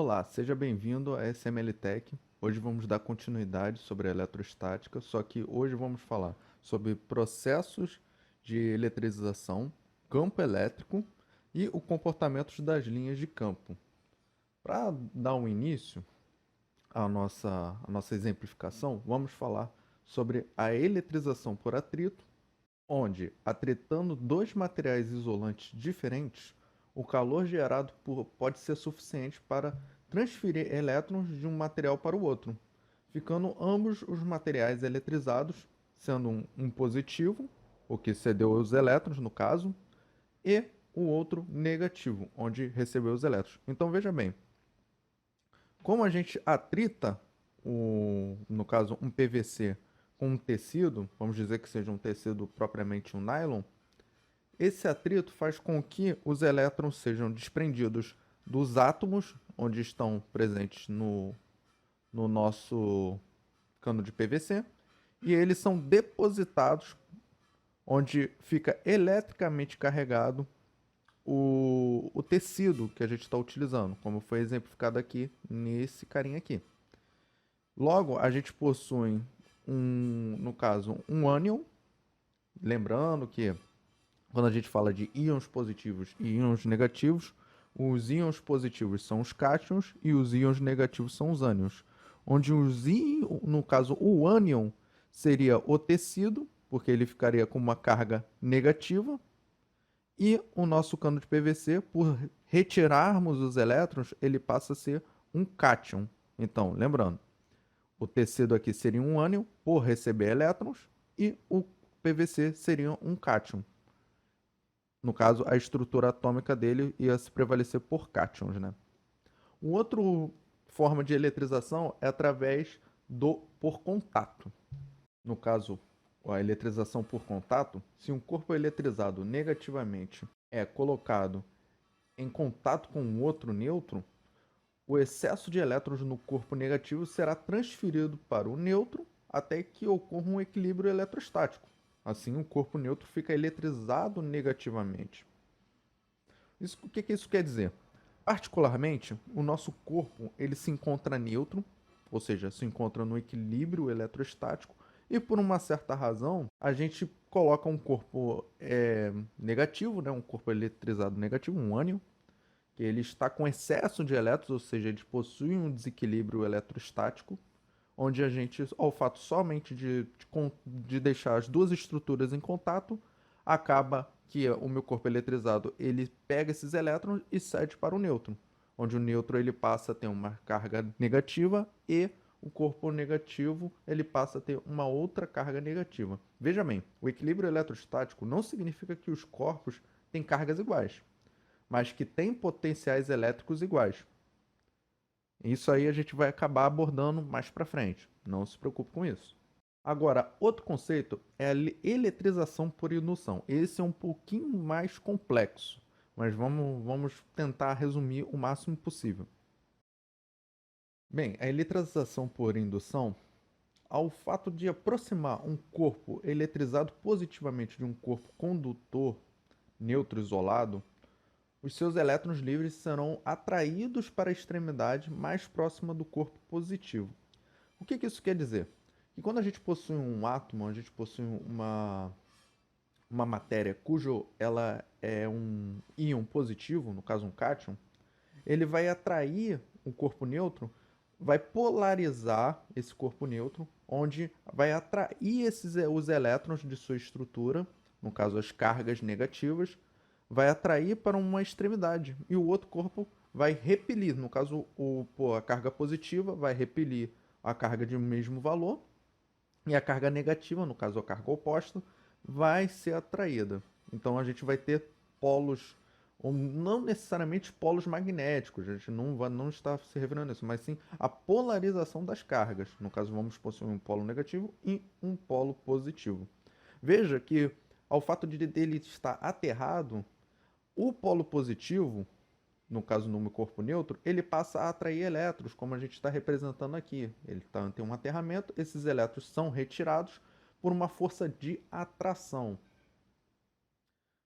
Olá, seja bem-vindo a SML Tech. Hoje vamos dar continuidade sobre a eletrostática, só que hoje vamos falar sobre processos de eletrização, campo elétrico e o comportamento das linhas de campo. Para dar um início à nossa exemplificação, vamos falar sobre a eletrização por atrito, onde, atritando dois materiais isolantes diferentes, o calor gerado pode ser suficiente para transferir elétrons de um material para o outro, ficando ambos os materiais eletrizados, sendo um positivo, o que cedeu os elétrons no caso, e o outro negativo, onde recebeu os elétrons. Então veja bem, como a gente atrita, no caso, um PVC com um tecido, vamos dizer que seja um tecido propriamente um nylon, esse atrito faz com que os elétrons sejam desprendidos dos átomos, onde estão presentes no nosso cano de PVC, e eles são depositados onde fica eletricamente carregado o tecido que a gente está utilizando, como foi exemplificado aqui nesse carinha aqui. Logo, a gente possui no caso, um ânion, lembrando que quando a gente fala de íons positivos e íons negativos, os íons positivos são os cátions e os íons negativos são os ânions. Onde no caso, o ânion seria o tecido, porque ele ficaria com uma carga negativa, e o nosso cano de PVC, por retirarmos os elétrons, ele passa a ser um cátion. Então, lembrando, o tecido aqui seria um ânion por receber elétrons e o PVC seria um cátion. No caso, a estrutura atômica dele ia se prevalecer por cátions, né? Uma outra forma de eletrização é através do por contato. No caso, a eletrização por contato, se um corpo eletrizado negativamente é colocado em contato com um outro nêutron, o excesso de elétrons no corpo negativo será transferido para o nêutron até que ocorra um equilíbrio eletrostático. Assim, o corpo neutro fica eletrizado negativamente. O que isso quer dizer? Particularmente, o nosso corpo ele se encontra neutro, ou seja, se encontra no equilíbrio eletrostático, e por uma certa razão, a gente coloca um corpo negativo, né, um corpo eletrizado negativo, um ânion, que ele está com excesso de elétrons, ou seja, ele possui um desequilíbrio eletrostático, onde a gente, ao fato somente de deixar as duas estruturas em contato, acaba que o meu corpo eletrizado ele pega esses elétrons e cede para o nêutron, onde o nêutron ele passa a ter uma carga negativa e o corpo negativo ele passa a ter uma outra carga negativa. Veja bem, o equilíbrio eletrostático não significa que os corpos têm cargas iguais, mas que têm potenciais elétricos iguais. Isso aí a gente vai acabar abordando mais para frente. Não se preocupe com isso. Agora, outro conceito é a eletrização por indução. Esse é um pouquinho mais complexo, mas vamos tentar resumir o máximo possível. Bem, a eletrização por indução, ao fato de aproximar um corpo eletrizado positivamente de um corpo condutor neutro isolado, os seus elétrons livres serão atraídos para a extremidade mais próxima do corpo positivo. O que isso quer dizer? Que quando a gente possui um átomo, a gente possui uma matéria cujo ela é um íon positivo, no caso um cátion, ele vai atrair o corpo neutro, vai polarizar esse corpo neutro, onde vai atrair os elétrons de sua estrutura, no caso as cargas negativas, vai atrair para uma extremidade e o outro corpo vai repelir. No caso, a carga positiva vai repelir a carga de mesmo valor e a carga negativa, no caso a carga oposta, vai ser atraída. Então a gente vai ter polos, ou não necessariamente polos magnéticos, a gente não está se referindo a isso, mas sim a polarização das cargas. No caso, vamos possuir um polo negativo e um polo positivo. Veja que, ao fato de ele estar aterrado, o polo positivo, no caso no meu corpo neutro, ele passa a atrair elétrons, como a gente está representando aqui. Ele tem um aterramento, esses elétrons são retirados por uma força de atração.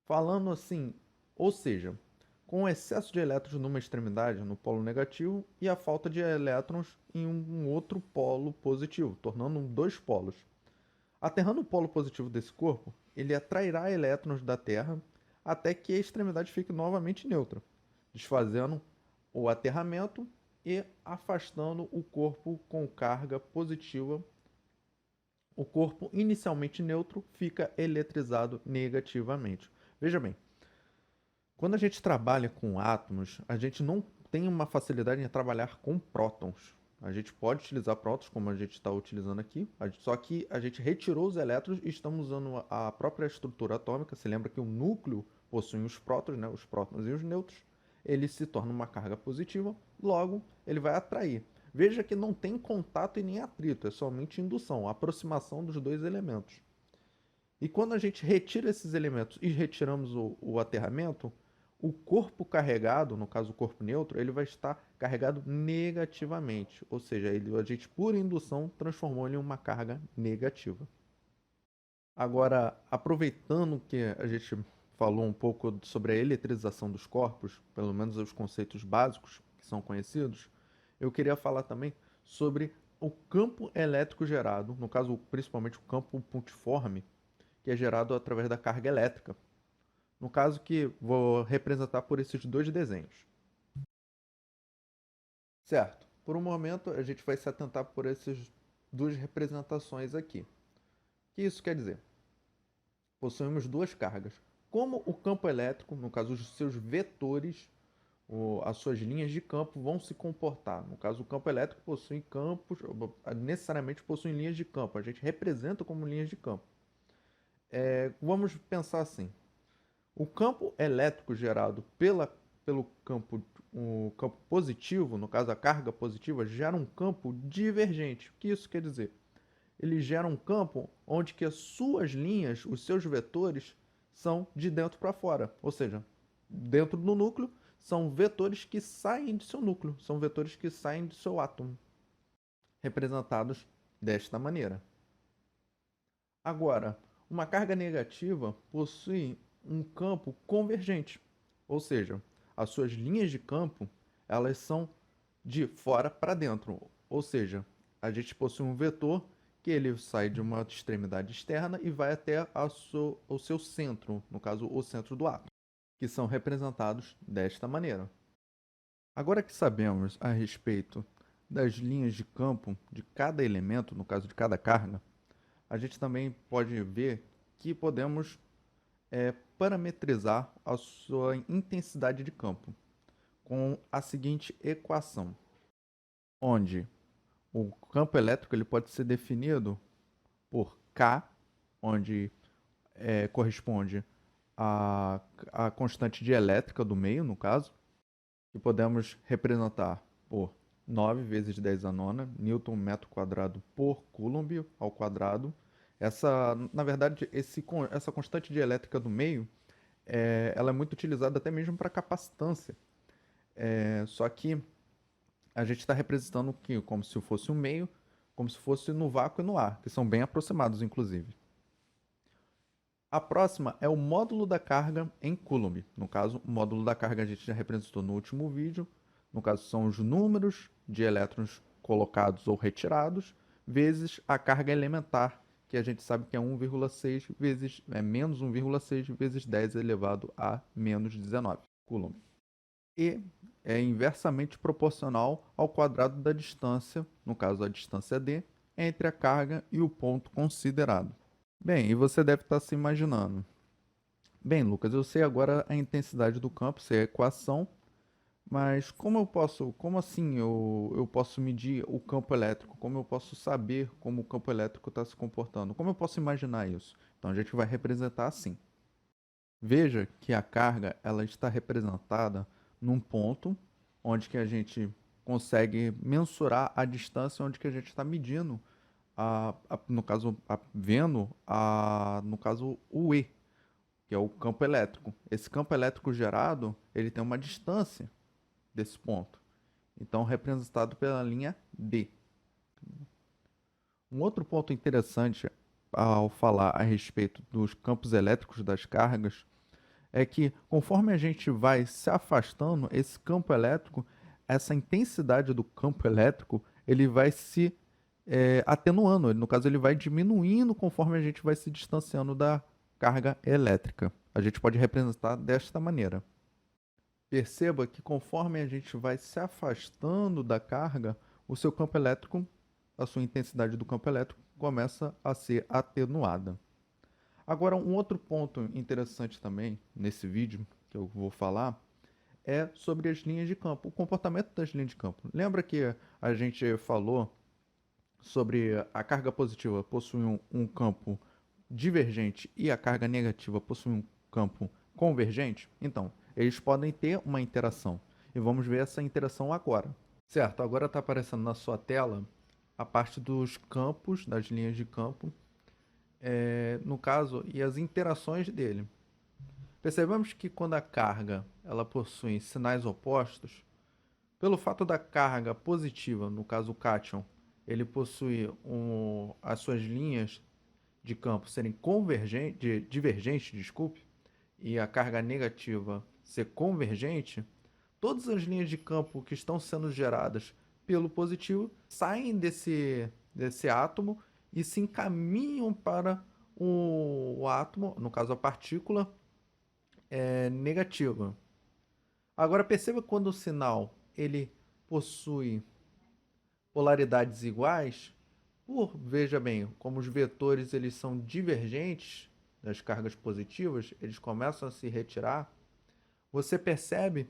Falando assim, ou seja, com o excesso de elétrons numa extremidade, no polo negativo, e a falta de elétrons em um outro polo positivo, tornando dois polos. Aterrando o polo positivo desse corpo, ele atrairá elétrons da Terra até que a extremidade fique novamente neutra, desfazendo o aterramento e afastando o corpo com carga positiva. O corpo inicialmente neutro fica eletrizado negativamente. Veja bem, quando a gente trabalha com átomos, a gente não tem uma facilidade em trabalhar com prótons. A gente pode utilizar prótons, como a gente está utilizando aqui, só que a gente retirou os elétrons e estamos usando a própria estrutura atômica. Você lembra que o núcleo possui os prótons, né? Os prótons e os nêutrons. Ele se torna uma carga positiva, logo ele vai atrair. Veja que não tem contato e nem atrito, é somente indução, aproximação dos dois elementos. E quando a gente retira esses elementos e retiramos o aterramento, o corpo carregado, no caso o corpo neutro, ele vai estar carregado negativamente. Ou seja, a gente, por indução, transformou ele em uma carga negativa. Agora, aproveitando que a gente falou um pouco sobre a eletrização dos corpos, pelo menos os conceitos básicos que são conhecidos, eu queria falar também sobre o campo elétrico gerado, no caso, principalmente o campo pontiforme, que é gerado através da carga elétrica. No caso que vou representar por esses dois desenhos. Certo. Por um momento, a gente vai se atentar por essas duas representações aqui. O que isso quer dizer? Possuímos duas cargas. Como o campo elétrico, no caso os seus vetores, as suas linhas de campo vão se comportar. No caso, o campo elétrico possui campos, necessariamente possui linhas de campo. A gente representa como linhas de campo. Vamos pensar assim. O campo elétrico gerado pelo o campo positivo, no caso a carga positiva, gera um campo divergente. O que isso quer dizer? Ele gera um campo onde que as suas linhas, os seus vetores, são de dentro para fora. Ou seja, dentro do núcleo, são vetores que saem do seu núcleo, são vetores que saem do seu átomo, representados desta maneira. Agora, uma carga negativa possui um campo convergente, ou seja, as suas linhas de campo elas são de fora para dentro, ou seja, a gente possui um vetor que ele sai de uma extremidade externa e vai até o seu centro, no caso o centro do átomo, que são representados desta maneira. Agora que sabemos a respeito das linhas de campo de cada elemento, no caso de cada carga, a gente também pode ver que podemos parametrizar a sua intensidade de campo com a seguinte equação, onde o campo elétrico ele pode ser definido por K, onde corresponde à constante dielétrica do meio, no caso, que podemos representar por 9 vezes 10 a nona, Newton metro quadrado por Coulomb ao quadrado. Na verdade, essa constante dielétrica do meio, ela é muito utilizada até mesmo para capacitância. Só que a gente está representando como se fosse um meio, como se fosse no vácuo e no ar, que são bem aproximados, inclusive. A próxima é o módulo da carga em Coulomb. No caso, o módulo da carga a gente já representou no último vídeo. No caso, são os números de elétrons colocados ou retirados, vezes a carga elementar, que a gente sabe que é 1,6 vezes, menos 1,6 vezes 10 elevado a menos 19 Coulomb. E é inversamente proporcional ao quadrado da distância, no caso a distância d, entre a carga e o ponto considerado. Bem, e você deve estar se imaginando. Bem, Lucas, eu sei agora a intensidade do campo, sei a equação, mas como assim eu posso medir o campo elétrico? Como eu posso saber como o campo elétrico está se comportando? Como eu posso imaginar isso? Então a gente vai representar assim. Veja que a carga ela está representada num ponto onde que a gente consegue mensurar a distância onde que a gente está medindo no caso, vendo no caso, o E, que é o campo elétrico. Esse campo elétrico gerado, ele tem uma distância desse ponto. Então, representado pela linha D. Um outro ponto interessante ao falar a respeito dos campos elétricos das cargas é que conforme a gente vai se afastando, esse campo elétrico, essa intensidade do campo elétrico, ele vai se atenuando. No caso, ele vai diminuindo conforme a gente vai se distanciando da carga elétrica. A gente pode representar desta maneira. Perceba que conforme a gente vai se afastando da carga, o seu campo elétrico, a sua intensidade do campo elétrico começa a ser atenuada. Agora, um outro ponto interessante também nesse vídeo que eu vou falar é sobre as linhas de campo, o comportamento das linhas de campo. Lembra que a gente falou sobre a carga positiva possui um campo divergente e a carga negativa possui um campo convergente? Então, eles podem ter uma interação. E vamos ver essa interação agora. Certo, agora está aparecendo na sua tela a parte dos campos, das linhas de campo, no caso, e as interações dele. Percebemos que quando a carga ela possui sinais opostos, pelo fato da carga positiva, no caso o cátion, ele possui as suas linhas de campo serem divergentes, desculpe, e a carga negativa ser convergente, todas as linhas de campo que estão sendo geradas pelo positivo saem desse átomo e se encaminham para o átomo, no caso a partícula, negativa. Agora perceba quando o sinal ele possui polaridades iguais, veja bem, como os vetores eles são divergentes das cargas positivas, eles começam a se retirar, você percebe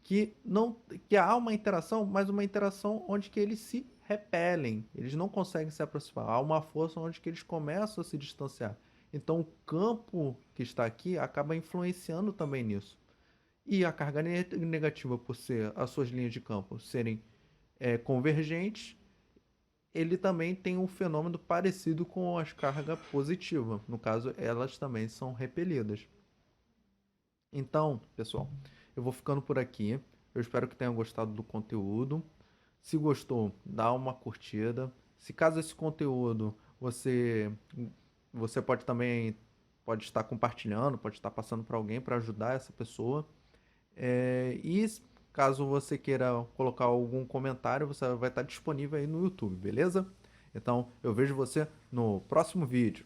que não que há uma interação, mas uma interação onde que eles se repelem, eles não conseguem se aproximar, há uma força onde que eles começam a se distanciar. Então o campo que está aqui acaba influenciando também nisso. E a carga negativa, por ser as suas linhas de campo serem convergentes, ele também tem um fenômeno parecido com as cargas positivas. No caso, elas também são repelidas. Então, pessoal, eu vou ficando por aqui. Eu espero que tenham gostado do conteúdo. Se gostou, dá uma curtida. Se caso esse conteúdo você pode estar compartilhando, pode estar passando para alguém para ajudar essa pessoa. E caso você queira colocar algum comentário, você vai estar disponível aí no YouTube, beleza? Então, eu vejo você no próximo vídeo.